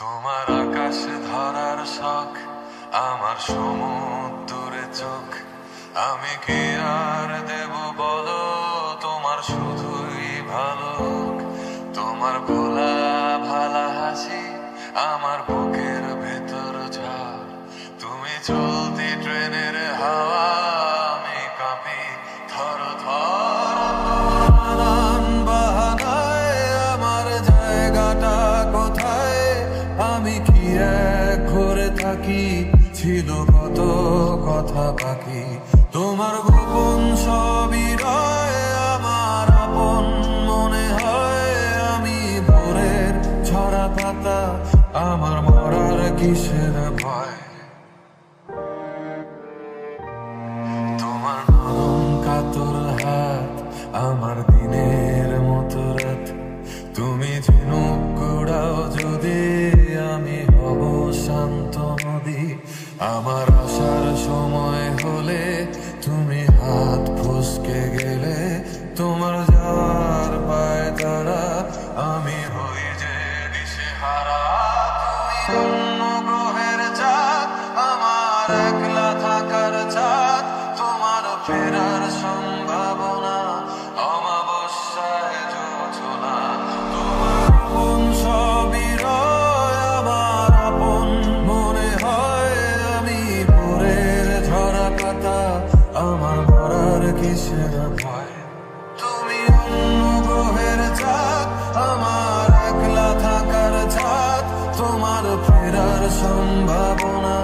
তোমার আকাশ ধরার শখ, আমার সমুদ্রে চোখ। আমি কি আর দেব বলো, তোমার শুধুই ভালো হোক। তোমার ভোলা ভালা হাসি আমার বুকের ভেতর ঝড়। তুমি চলতি ট্রেনের হাওয়া, আমি কাঁপি থর থর। নানান বাহানায় আমার জায়গাটা কোথায়, আমি কি এক ঘরে থাকি, ছিল কত কথা বাকি। তোমার গোপন সবই রয় আমার আপন মনে হয়, আমি ভোরের ঝরা পাতা, আমার মরার কিসের ভয়। তোমার নরম কাতর হাত আমার দিনের মতো রাত। তুমি ঝিনুক কুড়াও যদি, আমি হব শান্ত নদী। আমার আসার সময় হলে তুমি হাত ফসকে গেলে, তোমার যাওয়ার পায় তারা, আমি হই যে দিশেহারা। তুমি অন্য গ্রহের চাঁদ, আমার একলা থাকার চাঁদ। তোমার ফেরার সম্ভাবনা অমাবস্যায় যোজনা। তোমার আপন সবই রয় আমার আপন মনে হয়, আমি ভোরের ঝরা পাতা, আমার মরার কিসের ভয়। তুমি অন্য গ্রহের চাঁদ, আমার একলা থাকার চাঁদ। তোমার ফেরার সম্ভাবনা